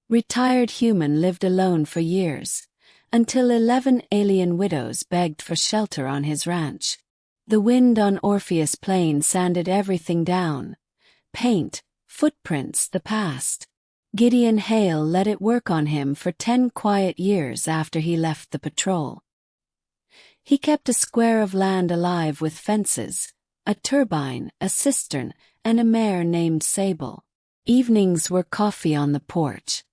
Retired human lived alone for years, until 11 alien widows begged for shelter on his ranch. The wind on Orpheus Plain sanded everything down. Paint, footprints, the past. Gideon Hale let it work on him for 10 quiet years after he left the patrol. He kept a square of land alive with fences, a turbine, a cistern, and a mare named Sable. Evenings were coffee on the porch.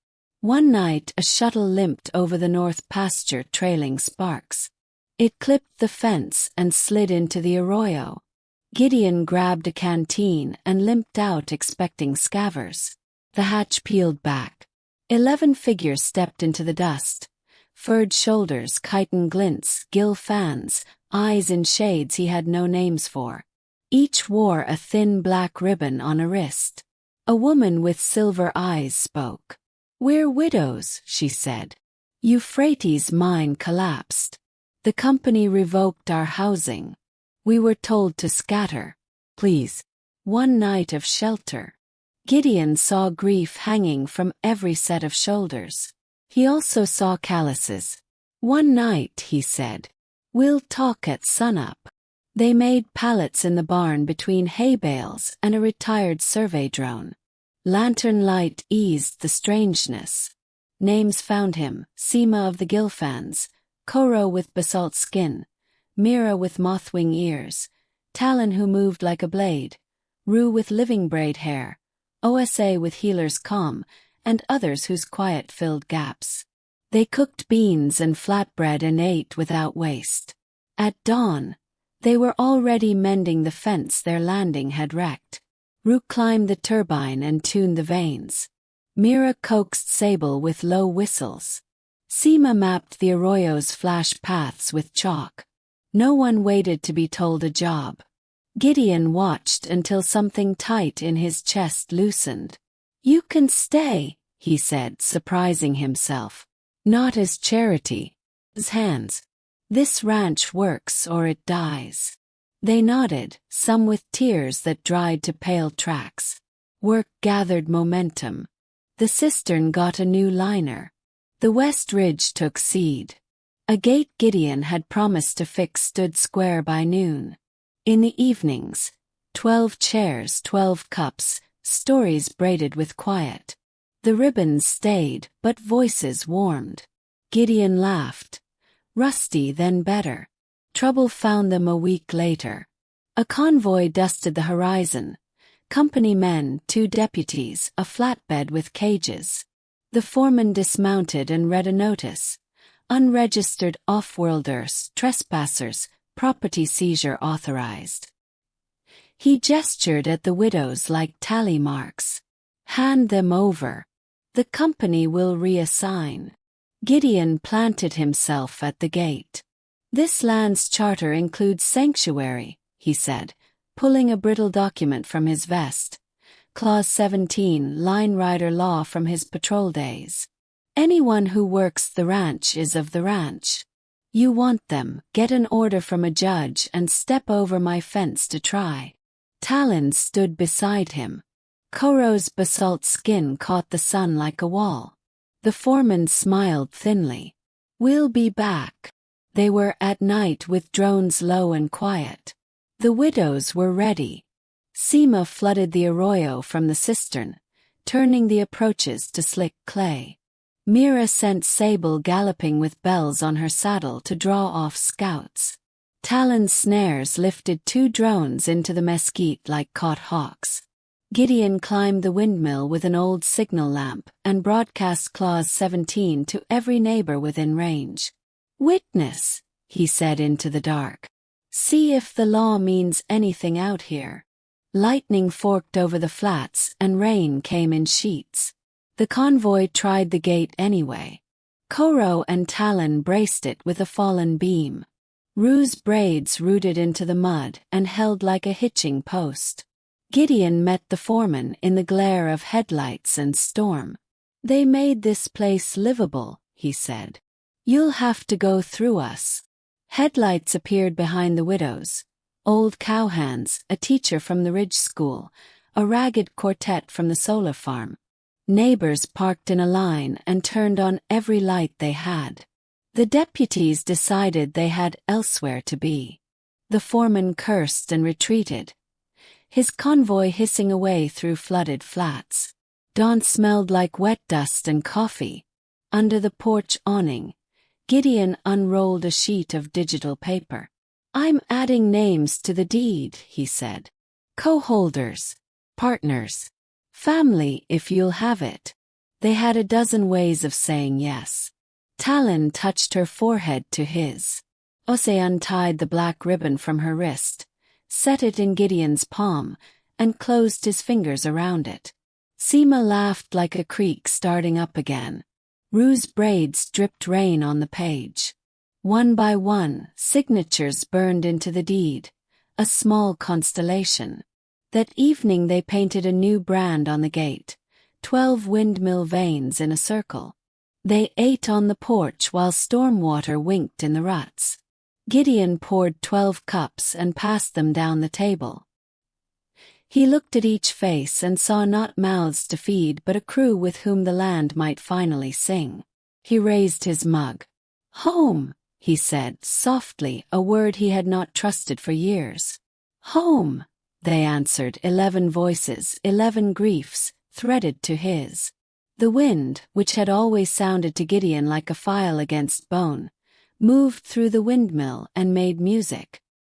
One night a shuttle limped over the north pasture trailing sparks. It clipped the fence and slid into the arroyo. Gideon grabbed a canteen and limped out expecting scavers. The hatch peeled back. 11 figures stepped into the dust. Furred shoulders, chitin glints, gill fans, eyes in shades he had no names for. Each wore a thin black ribbon on a wrist. A woman with silver eyes spoke. "We're widows," she said. "Euphrates' mine collapsed. The company revoked our housing. We were told to scatter. Please, one night of shelter." Gideon saw grief hanging from every set of shoulders. He also saw calluses. "One night," he said. "We'll talk at sunup." They made pallets in the barn between hay bales and a retired survey drone. Lantern light eased the strangeness. Names found him: Seema of the Gilfans, Koro with basalt skin, Mira with mothwing ears, Talon who moved like a blade, Rue with living braid hair, Osa with healer's calm, and others whose quiet filled gaps. They cooked beans and flatbread and ate without waste. At dawn, they were already mending the fence their landing had wrecked. Rue climbed the turbine and tuned the vanes. Mira coaxed Sable with low whistles. Seema mapped the arroyo's flash paths with chalk. No one waited to be told a job. Gideon watched until something tight in his chest loosened. "You can stay," he said, surprising himself. "Not as charity. As hands. This ranch works or it dies." They nodded, some with tears that dried to pale tracks. Work gathered momentum. The cistern got a new liner. The west ridge took seed. A gate Gideon had promised to fix stood square by noon. In the evenings, 12 chairs, 12 cups, stories braided with quiet. The ribbons stayed, but voices warmed. Gideon laughed. Rusty, then better. Trouble found them a week later. A convoy dusted the horizon. Company men, 2 deputies, a flatbed with cages. The foreman dismounted and read a notice. Unregistered off-worlders, trespassers, property seizure authorized. He gestured at the widows like tally marks. "Hand them over. The company will reassign." Gideon planted himself at the gate. "This land's charter includes sanctuary," he said, pulling a brittle document from his vest. Clause 17, line rider law from his patrol days. "Anyone who works the ranch is of the ranch. You want them, get an order from a judge and step over my fence to try." Talon stood beside him. Koro's basalt skin caught the sun like a wall. The foreman smiled thinly. "We'll be back." They were at night with drones low and quiet. The widows were ready. Seema flooded the arroyo from the cistern, turning the approaches to slick clay. Mira sent Sable galloping with bells on her saddle to draw off scouts. Talon's snares lifted 2 drones into the mesquite like caught hawks. Gideon climbed the windmill with an old signal lamp and broadcast Clause 17 to every neighbor within range. "Witness," he said into the dark. "See if the law means anything out here." Lightning forked over the flats and rain came in sheets. The convoy tried the gate anyway. Koro and Talon braced it with a fallen beam. Rue's braids rooted into the mud and held like a hitching post. Gideon met the foreman in the glare of headlights and storm. "They made this place livable," he said. "You'll have to go through us." Headlights appeared behind the widows. Old cowhands, a teacher from the Ridge School, a ragged quartet from the solar farm. Neighbors parked in a line and turned on every light they had. The deputies decided they had elsewhere to be. The foreman cursed and retreated, his convoy hissing away through flooded flats. Dawn smelled like wet dust and coffee. Under the porch awning, Gideon unrolled a sheet of digital paper. "I'm adding names to the deed," he said. "Co-holders, partners, family if you'll have it." They had a dozen ways of saying yes. Talon touched her forehead to his. Ose untied the black ribbon from her wrist, set it in Gideon's palm, and closed his fingers around it. Seema laughed like a creek starting up again. Rue's braids dripped rain on the page. One by one, signatures burned into the deed, a small constellation. That evening they painted a new brand on the gate, 12 windmill vanes in a circle. They ate on the porch while stormwater winked in the ruts. Gideon poured 12 cups and passed them down the table. He looked at each face and saw not mouths to feed but a crew with whom the land might finally sing. He raised his mug. "Home," he said softly, a word he had not trusted for years. "Home," they answered, 11 voices, 11 griefs, threaded to his. The wind, which had always sounded to Gideon like a file against bone, moved through the windmill and made music.